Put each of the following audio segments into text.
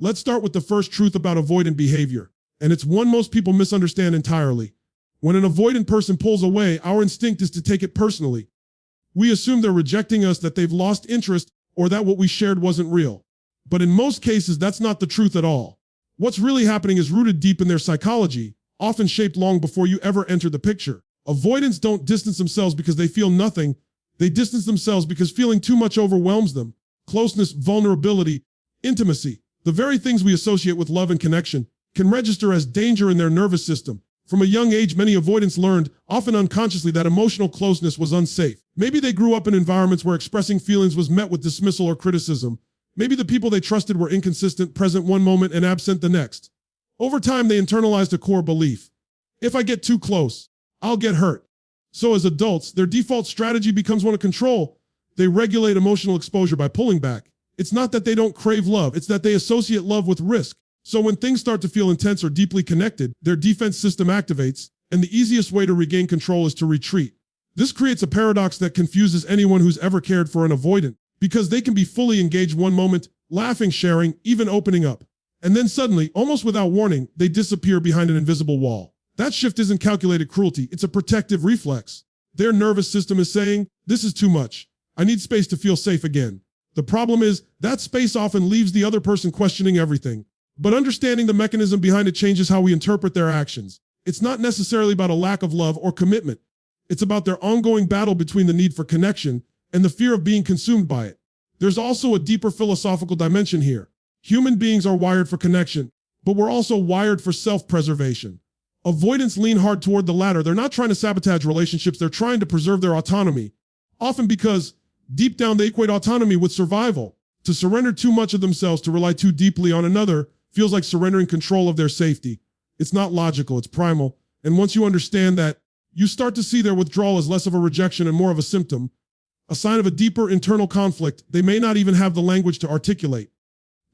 Let's start with the first truth about avoidant behavior, and it's one most people misunderstand entirely. When an avoidant person pulls away, our instinct is to take it personally. We assume they're rejecting us, that they've lost interest, or that what we shared wasn't real. But in most cases, that's not the truth at all. What's really happening is rooted deep in their psychology, often shaped long before you ever enter the picture. Avoidants don't distance themselves because they feel nothing. They distance themselves because feeling too much overwhelms them. Closeness, vulnerability, intimacy, the very things we associate with love and connection, can register as danger in their nervous system. From a young age, many avoidants learned, often unconsciously, that emotional closeness was unsafe. Maybe they grew up in environments where expressing feelings was met with dismissal or criticism. Maybe the people they trusted were inconsistent, present one moment and absent the next. Over time, they internalized a core belief. If I get too close, I'll get hurt. So as adults, their default strategy becomes one of control. They regulate emotional exposure by pulling back. It's not that they don't crave love, it's that they associate love with risk. So when things start to feel intense or deeply connected, their defense system activates, and the easiest way to regain control is to retreat. This creates a paradox that confuses anyone who's ever cared for an avoidant, because they can be fully engaged one moment, laughing, sharing, even opening up. And then suddenly, almost without warning, they disappear behind an invisible wall. That shift isn't calculated cruelty, it's a protective reflex. Their nervous system is saying, this is too much. I need space to feel safe again. The problem is, that space often leaves the other person questioning everything. But understanding the mechanism behind it changes how we interpret their actions. It's not necessarily about a lack of love or commitment. It's about their ongoing battle between the need for connection and the fear of being consumed by it. There's also a deeper philosophical dimension here. Human beings are wired for connection, but we're also wired for self-preservation. Avoidants lean hard toward the latter. They're not trying to sabotage relationships, they're trying to preserve their autonomy. Often because, deep down, they equate autonomy with survival. To surrender too much of themselves, to rely too deeply on another, feels like surrendering control of their safety. It's not logical, it's primal. And once you understand that, you start to see their withdrawal as less of a rejection and more of a symptom, a sign of a deeper internal conflict they may not even have the language to articulate.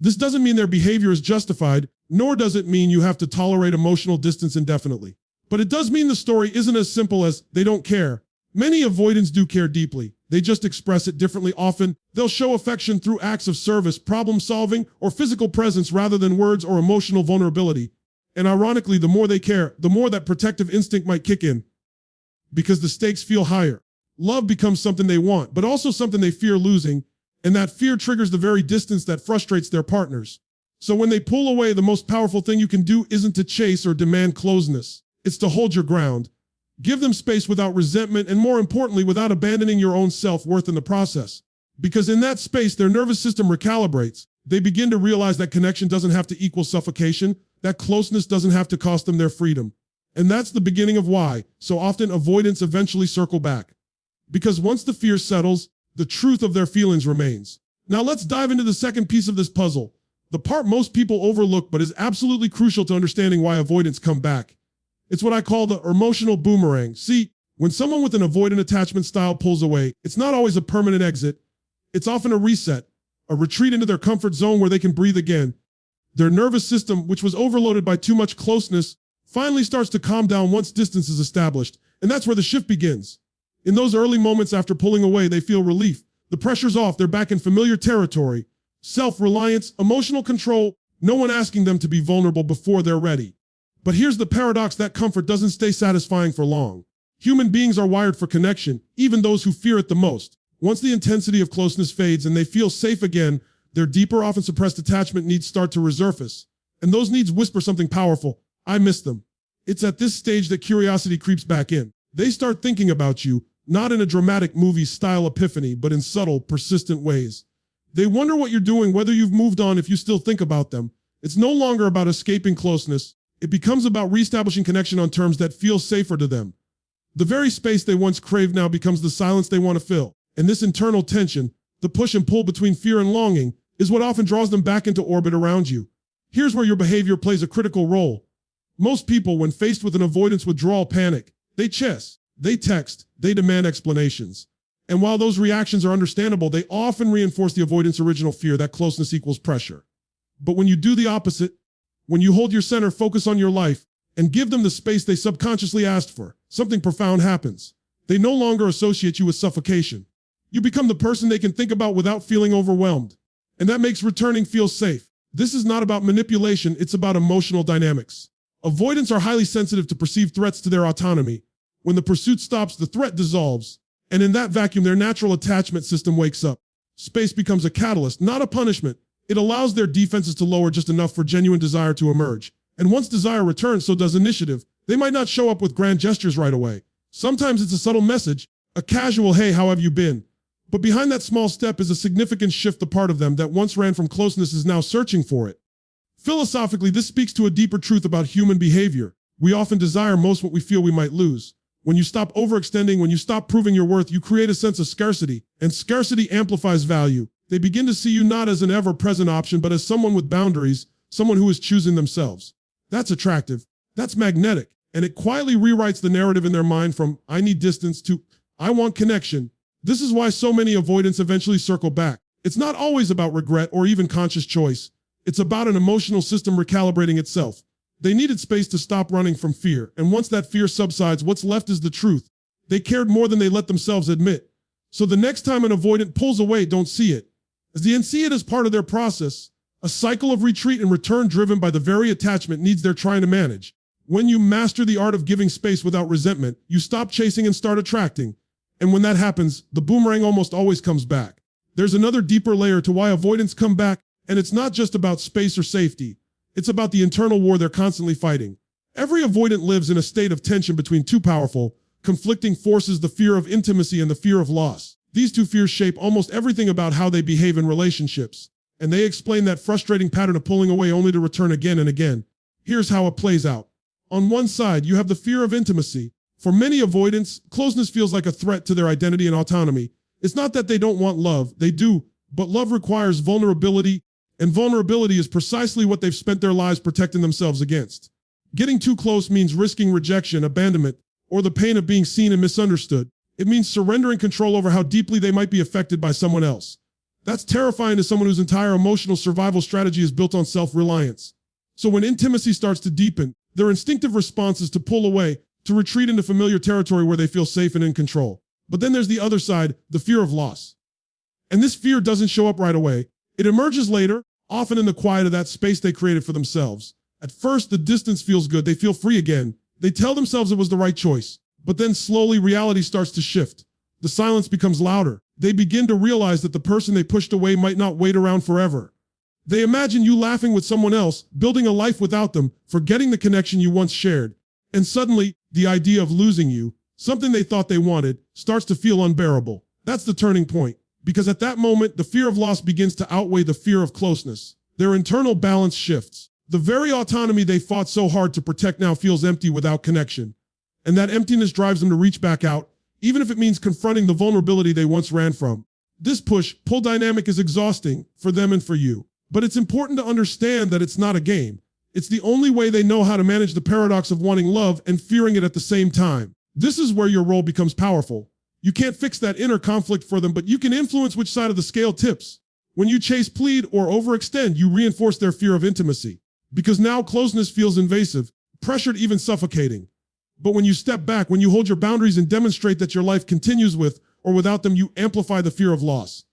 This doesn't mean their behavior is justified, nor does it mean you have to tolerate emotional distance indefinitely. But it does mean the story isn't as simple as they don't care. Many avoidants do care deeply. They just express it differently. Often, they'll show affection through acts of service, problem solving, or physical presence rather than words or emotional vulnerability. And ironically, the more they care, the more that protective instinct might kick in. Because the stakes feel higher. Love becomes something they want, but also something they fear losing, and that fear triggers the very distance that frustrates their partners. So when they pull away, the most powerful thing you can do isn't to chase or demand closeness. It's to hold your ground. Give them space without resentment, and more importantly, without abandoning your own self-worth in the process. Because in that space, their nervous system recalibrates. They begin to realize that connection doesn't have to equal suffocation, that closeness doesn't have to cost them their freedom. And that's the beginning of why so often avoidants eventually circle back. Because once the fear settles, the truth of their feelings remains. Now let's dive into the second piece of this puzzle, the part most people overlook but is absolutely crucial to understanding why avoidants come back. It's what I call the emotional boomerang. See, when someone with an avoidant attachment style pulls away, it's not always a permanent exit. It's often a reset, a retreat into their comfort zone where they can breathe again. Their nervous system, which was overloaded by too much closeness, finally starts to calm down once distance is established. And that's where the shift begins. In those early moments after pulling away, they feel relief. The pressure's off, they're back in familiar territory. Self-reliance, emotional control, no one asking them to be vulnerable before they're ready. But here's the paradox: that comfort doesn't stay satisfying for long. Human beings are wired for connection, even those who fear it the most. Once the intensity of closeness fades and they feel safe again, their deeper, often suppressed attachment needs start to resurface. And those needs whisper something powerful: I miss them. It's at this stage that curiosity creeps back in. They start thinking about you, not in a dramatic movie-style epiphany, but in subtle, persistent ways. They wonder what you're doing, whether you've moved on, if you still think about them. It's no longer about escaping closeness. It becomes about reestablishing connection on terms that feel safer to them. The very space they once craved now becomes the silence they want to fill. And this internal tension, the push and pull between fear and longing, is what often draws them back into orbit around you. Here's where your behavior plays a critical role. Most people, when faced with an avoidance withdrawal, panic. They chase, they text, they demand explanations. And while those reactions are understandable, they often reinforce the avoidant's original fear that closeness equals pressure. But when you do the opposite, when you hold your center, focus on your life, and give them the space they subconsciously asked for, something profound happens. They no longer associate you with suffocation. You become the person they can think about without feeling overwhelmed. And that makes returning feel safe. This is not about manipulation, it's about emotional dynamics. Avoidants are highly sensitive to perceived threats to their autonomy. When the pursuit stops, the threat dissolves, and in that vacuum, their natural attachment system wakes up. Space becomes a catalyst, not a punishment. It allows their defenses to lower just enough for genuine desire to emerge. And once desire returns, so does initiative. They might not show up with grand gestures right away. Sometimes it's a subtle message, a casual, "Hey, how have you been?" But behind that small step is a significant shift. The part of them that once ran from closeness is now searching for it. Philosophically, this speaks to a deeper truth about human behavior. We often desire most what we feel we might lose. When you stop overextending, when you stop proving your worth, you create a sense of scarcity, and scarcity amplifies value. They begin to see you not as an ever-present option, but as someone with boundaries, someone who is choosing themselves. That's attractive. That's magnetic. And it quietly rewrites the narrative in their mind from "I need distance" to "I want connection." This is why so many avoidants eventually circle back. It's not always about regret or even conscious choice. It's about an emotional system recalibrating itself. They needed space to stop running from fear, and once that fear subsides, what's left is the truth. They cared more than they let themselves admit. So the next time an avoidant pulls away, don't see it. See it as part of their process, a cycle of retreat and return driven by the very attachment needs they're trying to manage. When you master the art of giving space without resentment, you stop chasing and start attracting. And when that happens, the boomerang almost always comes back. There's another deeper layer to why avoidants come back, and it's not just about space or safety. It's about the internal war they're constantly fighting. Every avoidant lives in a state of tension between two powerful, conflicting forces: the fear of intimacy and the fear of loss. These two fears shape almost everything about how they behave in relationships, and they explain that frustrating pattern of pulling away only to return again and again. Here's how it plays out. On one side, you have the fear of intimacy. For many avoidants, closeness feels like a threat to their identity and autonomy. It's not that they don't want love, they do, but love requires vulnerability, and vulnerability is precisely what they've spent their lives protecting themselves against. Getting too close means risking rejection, abandonment, or the pain of being seen and misunderstood. It means surrendering control over how deeply they might be affected by someone else. That's terrifying to someone whose entire emotional survival strategy is built on self-reliance. So when intimacy starts to deepen, their instinctive response is to pull away, to retreat into familiar territory where they feel safe and in control. But then there's the other side, the fear of loss. And this fear doesn't show up right away. It emerges later, often in the quiet of that space they created for themselves. At first, the distance feels good. They feel free again. They tell themselves it was the right choice. But then slowly reality starts to shift. The silence becomes louder. They begin to realize that the person they pushed away might not wait around forever. They imagine you laughing with someone else, building a life without them, forgetting the connection you once shared. And suddenly, the idea of losing you, something they thought they wanted, starts to feel unbearable. That's the turning point. Because at that moment, the fear of loss begins to outweigh the fear of closeness. Their internal balance shifts. The very autonomy they fought so hard to protect now feels empty without connection. And that emptiness drives them to reach back out, even if it means confronting the vulnerability they once ran from. This push-pull dynamic is exhausting for them and for you. But it's important to understand that it's not a game. It's the only way they know how to manage the paradox of wanting love and fearing it at the same time. This is where your role becomes powerful. You can't fix that inner conflict for them, but you can influence which side of the scale tips. When you chase, plead, or overextend, you reinforce their fear of intimacy. Because now closeness feels invasive, pressured, even suffocating. But when you step back, when you hold your boundaries and demonstrate that your life continues with or without them, you amplify the fear of loss.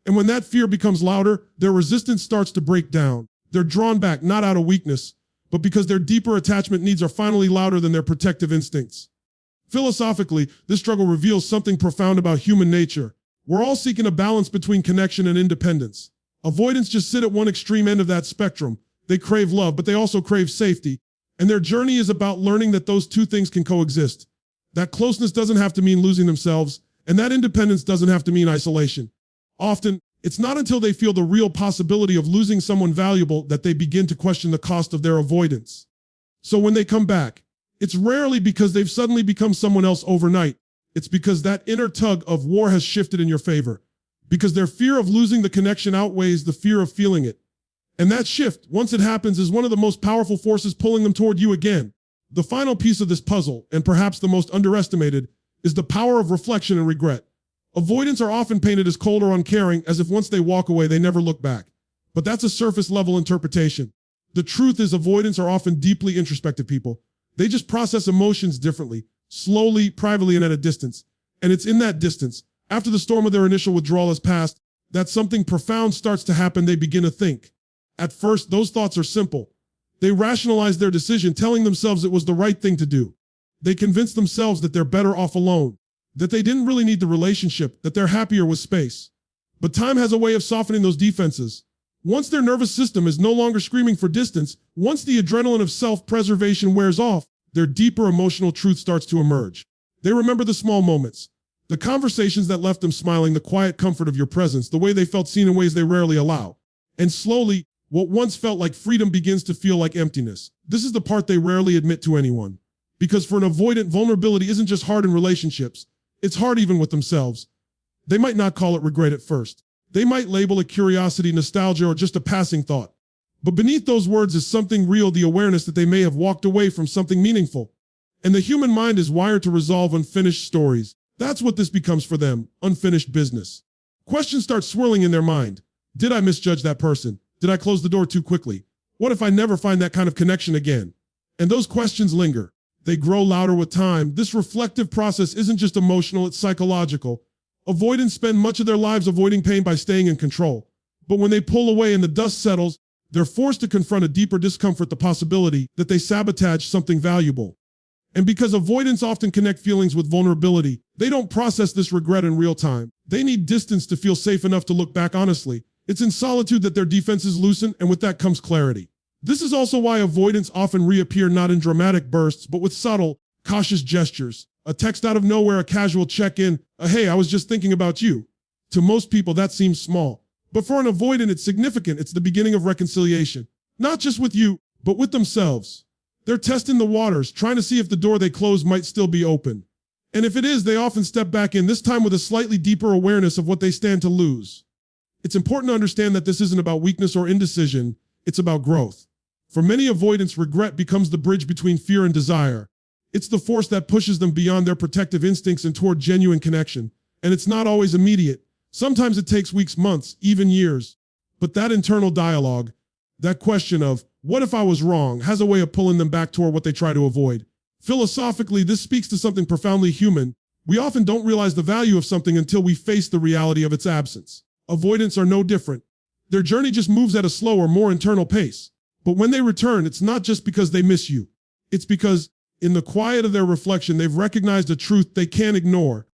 And when that fear becomes louder, their resistance starts to break down. They're drawn back, not out of weakness, but because their deeper attachment needs are finally louder than their protective instincts. Philosophically, this struggle reveals something profound about human nature. We're all seeking a balance between connection and independence. Avoidants just sit at one extreme end of that spectrum. They crave love, but they also crave safety. And their journey is about learning that those two things can coexist. That closeness doesn't have to mean losing themselves, and that independence doesn't have to mean isolation. Often, it's not until they feel the real possibility of losing someone valuable that they begin to question the cost of their avoidance. So when they come back, it's rarely because they've suddenly become someone else overnight. It's because that inner tug of war has shifted in your favor. Because their fear of losing the connection outweighs the fear of feeling it. And that shift, once it happens, is one of the most powerful forces pulling them toward you again. The final piece of this puzzle, and perhaps the most underestimated, is the power of reflection and regret. Avoidants are often painted as cold or uncaring, as if once they walk away, they never look back. But that's a surface-level interpretation. The truth is, avoidants are often deeply introspective people. They just process emotions differently, slowly, privately, and at a distance. And it's in that distance, after the storm of their initial withdrawal has passed, that something profound starts to happen. They begin to think. At first, those thoughts are simple. They rationalize their decision, telling themselves it was the right thing to do. They convince themselves that they're better off alone, that they didn't really need the relationship, that they're happier with space. But time has a way of softening those defenses. Once their nervous system is no longer screaming for distance, once the adrenaline of self-preservation wears off, their deeper emotional truth starts to emerge. They remember the small moments, the conversations that left them smiling, the quiet comfort of your presence, the way they felt seen in ways they rarely allow. And slowly, what once felt like freedom begins to feel like emptiness. This is the part they rarely admit to anyone. Because for an avoidant, vulnerability isn't just hard in relationships, it's hard even with themselves. They might not call it regret at first. They might label it curiosity, nostalgia, or just a passing thought. But beneath those words is something real, the awareness that they may have walked away from something meaningful. And the human mind is wired to resolve unfinished stories. That's what this becomes for them, unfinished business. Questions start swirling in their mind. Did I misjudge that person? Did I close the door too quickly? What if I never find that kind of connection again? And those questions linger. They grow louder with time. This reflective process isn't just emotional, it's psychological. Avoidants spend much of their lives avoiding pain by staying in control. But when they pull away and the dust settles, they're forced to confront a deeper discomfort, the possibility that they sabotage something valuable. And because avoidants often connect feelings with vulnerability, they don't process this regret in real time. They need distance to feel safe enough to look back honestly. It's in solitude that their defenses loosen, and with that comes clarity. This is also why avoidants often reappear not in dramatic bursts, but with subtle, cautious gestures. A text out of nowhere, a casual check-in, a "hey, I was just thinking about you." To most people, that seems small. But for an avoidant, it's significant. It's the beginning of reconciliation. Not just with you, but with themselves. They're testing the waters, trying to see if the door they closed might still be open. And if it is, they often step back in, this time with a slightly deeper awareness of what they stand to lose. It's important to understand that this isn't about weakness or indecision, it's about growth. For many avoidants, regret becomes the bridge between fear and desire. It's the force that pushes them beyond their protective instincts and toward genuine connection. And it's not always immediate. Sometimes it takes weeks, months, even years. But that internal dialogue, that question of, what if I was wrong, has a way of pulling them back toward what they try to avoid. Philosophically, this speaks to something profoundly human. We often don't realize the value of something until we face the reality of its absence. Avoidants are no different. Their journey just moves at a slower, more internal pace. But when they return, it's not just because they miss you. It's because, in the quiet of their reflection, they've recognized a truth they can't ignore.